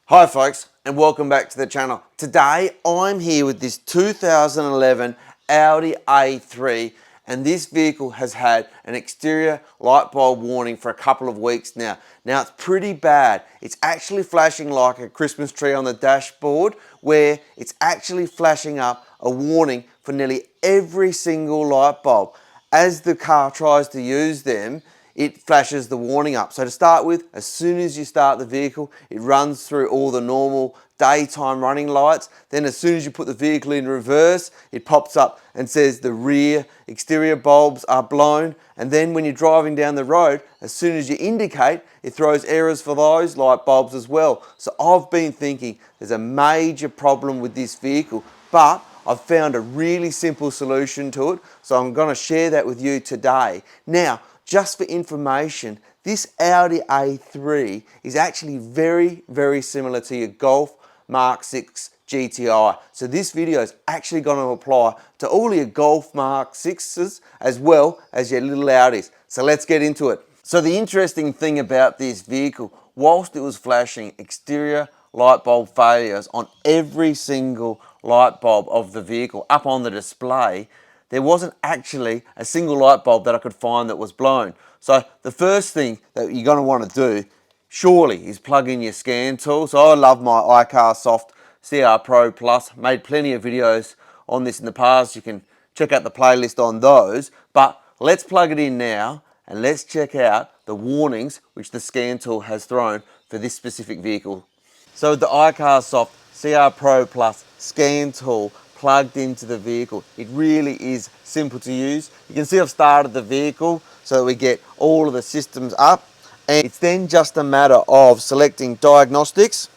Hi folks, and welcome back to the channel. Today I'm here with this 2011 Audi A3, and this vehicle has had an exterior light bulb warning for a couple of weeks now. Now it's pretty bad. It's actually flashing like a Christmas tree on the dashboard, where it's actually flashing up a warning for nearly every single light bulb. As the car tries to use them, it flashes the warning up. So to start with, as soon as you start the vehicle, it runs through all the normal daytime running lights. Then as soon as you put the vehicle in reverse, it pops up and says the rear exterior bulbs are blown. And then when you're driving down the road, as soon as you indicate, it throws errors for those light bulbs as well. So I've been thinking there's a major problem with this vehicle, but I've found a really simple solution to it. So I'm going to share that with you today. Now, just for information, this Audi A3 is actually very similar to your Golf Mk6 GTI. So this video is actually going to apply to all your Golf Mk6s as well as your little Audis. So let's get into it. So the interesting thing about this vehicle, whilst it was flashing exterior light bulb failures on every single light bulb of the vehicle up on the display, there wasn't actually a single light bulb that I could find that was blown. So the first thing that you're going to want to do surely is plug in your scan tool. So I love my iCarsoft CR Pro Plus. Made plenty of videos on this in the past. You can check out the playlist on those. But let's plug it in now and let's check out the warnings which the scan tool has thrown for this specific vehicle. So the iCarsoft CR Pro Plus scan tool plugged into the vehicle. It really is simple to use. You can see I've started the vehicle so that we get all of the systems up, and it's then just a matter of selecting diagnostics,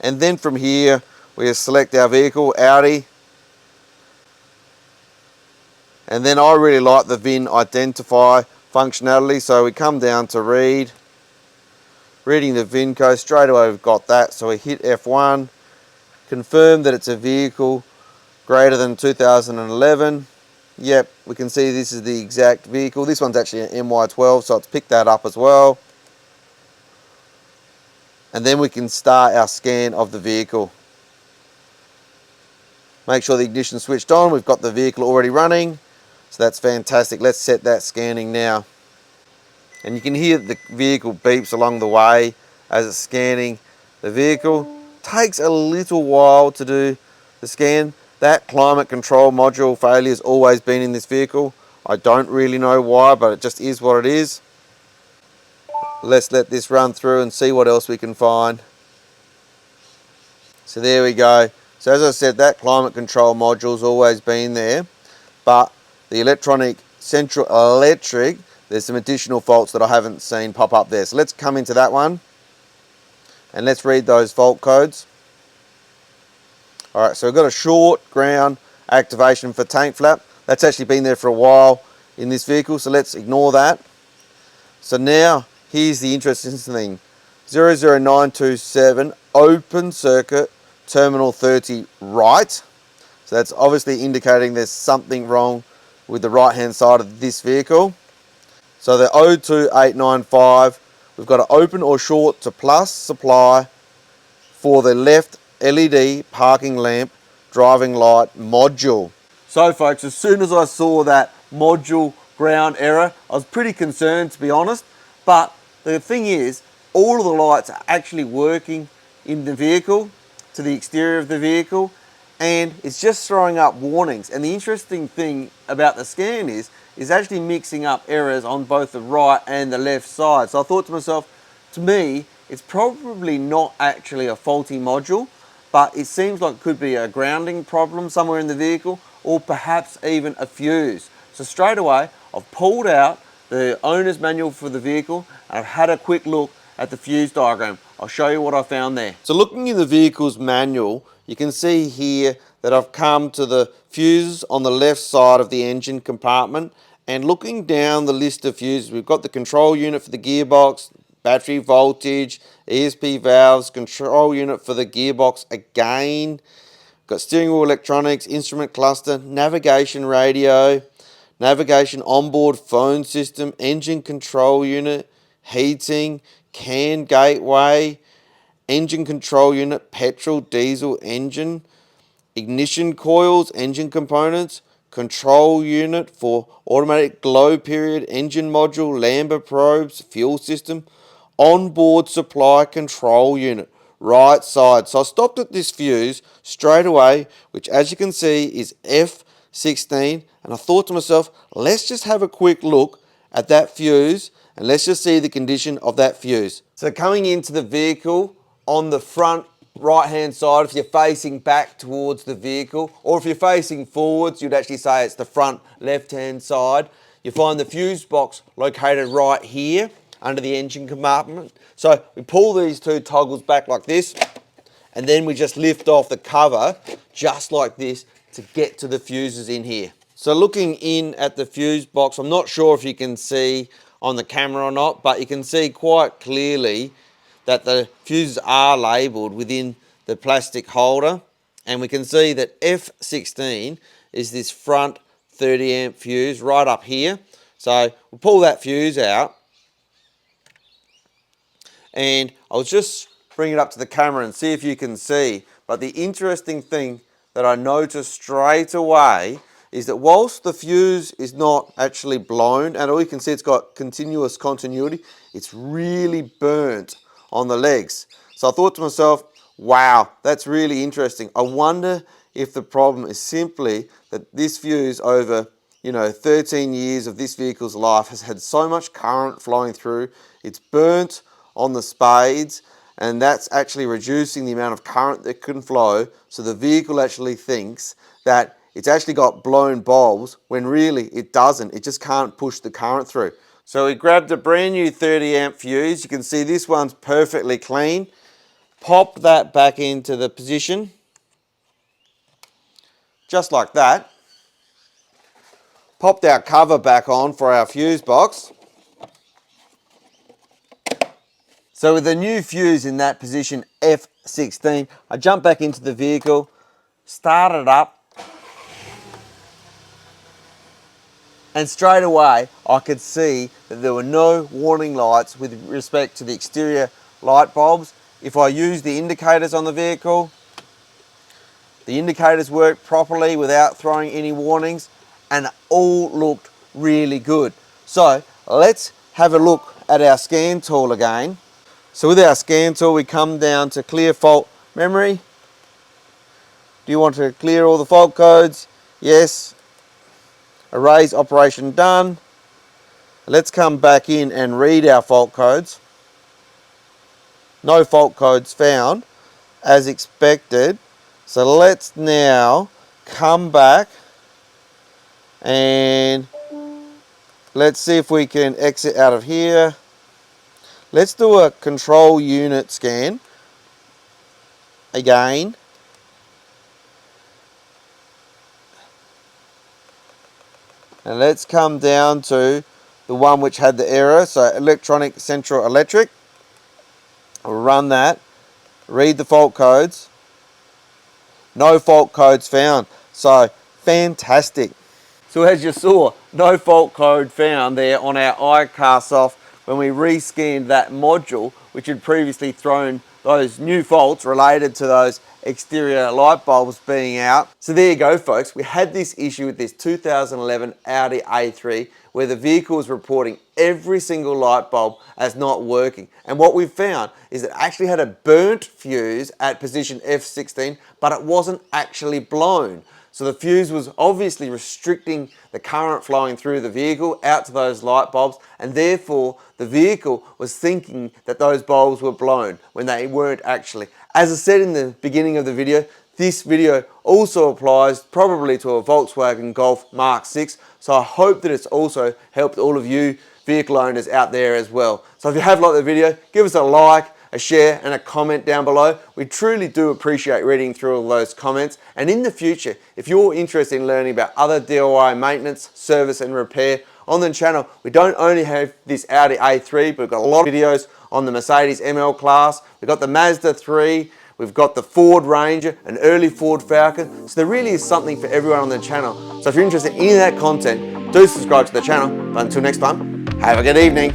and then from here we select our vehicle, Audi, and then I really like the VIN identify functionality, so we come down to reading the VIN code. Straight away we've got that, so we hit F1, confirm that it's a vehicle greater than 2011. Yep, we can see this is the exact vehicle. This one's actually an MY12, so it's picked that up as well. And then we can start our scan of the vehicle. Make sure the ignition's switched on. We've got the vehicle already running, so that's fantastic. Let's set that scanning now. And you can hear the vehicle beeps along the way as it's scanning the vehicle. Takes a little while to do the scan. That climate control module failure has always been in this vehicle. I don't really know why, but it just is what it is. Let's let this run through and see what else we can find. So there we go. So as I said, that climate control module's always been there, but the electronic central electric, there's some additional faults that I haven't seen pop up there. So let's come into that one and let's read those fault codes. Alright, so we've got a short ground activation for tank flap. That's actually been there for a while in this vehicle, so let's ignore that. So now, here's the interesting thing. 00927 open circuit terminal 30 right. So that's obviously indicating there's something wrong with the right hand side of this vehicle. So the 02895, we've got an open or short to plus supply for the left LED parking lamp driving light module. So folks, as soon as I saw that module ground error, I was pretty concerned, to be honest. But the thing is, all of the lights are actually working in the vehicle, to the exterior of the vehicle, and it's just throwing up warnings. And the interesting thing about the scan is actually mixing up errors on both the right and the left side. So I thought to myself, to me, it's probably not actually a faulty module, but it seems like it could be a grounding problem somewhere in the vehicle, or perhaps even a fuse. So straight away, I've pulled out the owner's manual for the vehicle and I've had a quick look at the fuse diagram. I'll show you what I found there. So looking in the vehicle's manual, you can see here that I've come to the fuses on the left side of the engine compartment, and looking down the list of fuses, we've got the control unit for the gearbox, battery voltage, ESP valves, control unit for the gearbox again. Got steering wheel electronics, instrument cluster, navigation radio, navigation onboard phone system, engine control unit, heating, CAN gateway, engine control unit, petrol, diesel engine, ignition coils, engine components, control unit for automatic glow period, engine module, lambda probes, fuel system, onboard supply control unit, right side. So I stopped at this fuse straight away, which as you can see is F16, and I thought to myself, let's just have a quick look at that fuse and let's just see the condition of that fuse. So coming into the vehicle on the front right hand side, if you're facing back towards the vehicle, or if you're facing forwards, you'd actually say it's the front left hand side, you find the fuse box located right here under the engine compartment. So we pull these two toggles back like this, and then we just lift off the cover just like this to get to the fuses in here. So looking in at the fuse box, I'm not sure if you can see on the camera or not, but you can see quite clearly that the fuses are labelled within the plastic holder, and we can see that F16 is this front 30 amp fuse right up here. So we'll pull that fuse out, and I'll just bring it up to the camera and see if you can see. But the interesting thing that I noticed straight away is that whilst the fuse is not actually blown, and all you can see it's got continuous continuity, it's really burnt on the legs. So I thought to myself, wow, that's really interesting. I wonder if the problem is simply that this fuse over 13 years of this vehicle's life has had so much current flowing through, it's burnt on the spades, and that's actually reducing the amount of current that can flow. So the vehicle actually thinks that it's actually got blown bulbs when really it doesn't. It just can't push the current through. So we grabbed a brand new 30 amp fuse. You can see this one's perfectly clean. Pop that back into the position, just like that. Popped our cover back on for our fuse box. So with the new fuse in that position, F16, I jumped back into the vehicle, started up, and straight away I could see that there were no warning lights with respect to the exterior light bulbs. If I use the indicators on the vehicle, the indicators worked properly without throwing any warnings, and all looked really good. So let's have a look at our scan tool again. So with our scan tool, we come down to clear fault memory. Do you want to clear all the fault codes? Yes. Erase operation done. Let's come back in and read our fault codes. No fault codes found, as expected. So let's now come back and let's see if we can exit out of here. Let's do a control unit scan again. And let's come down to the one which had the error, so electronic central electric. I'll run that, read the fault codes. No fault codes found, so fantastic. So as you saw, no fault code found there on our iCarsoft when we rescanned that module, which had previously thrown those new faults related to those exterior light bulbs being out. So there you go, folks. We had this issue with this 2011 Audi A3 where the vehicle was reporting every single light bulb as not working. And what we've found is it actually had a burnt fuse at position F16, but it wasn't actually blown. So the fuse was obviously restricting the current flowing through the vehicle out to those light bulbs, and therefore the vehicle was thinking that those bulbs were blown when they weren't actually. As I said in the beginning of the video, this video also applies probably to a Volkswagen Golf Mk6, so I hope that it's also helped all of you vehicle owners out there as well. So if you have liked the video, give us a like, a share and a comment down below. We truly do appreciate reading through all those comments, and in the future if you're interested in learning about other DIY maintenance, service and repair on the channel, we don't only have this Audi A3, but we've got a lot of videos on the Mercedes ML class, we've got the Mazda 3, we've got the Ford Ranger, an early Ford Falcon, so there really is something for everyone on the channel. So if you're interested in any of that content, do subscribe to the channel. But until next time, have a good evening.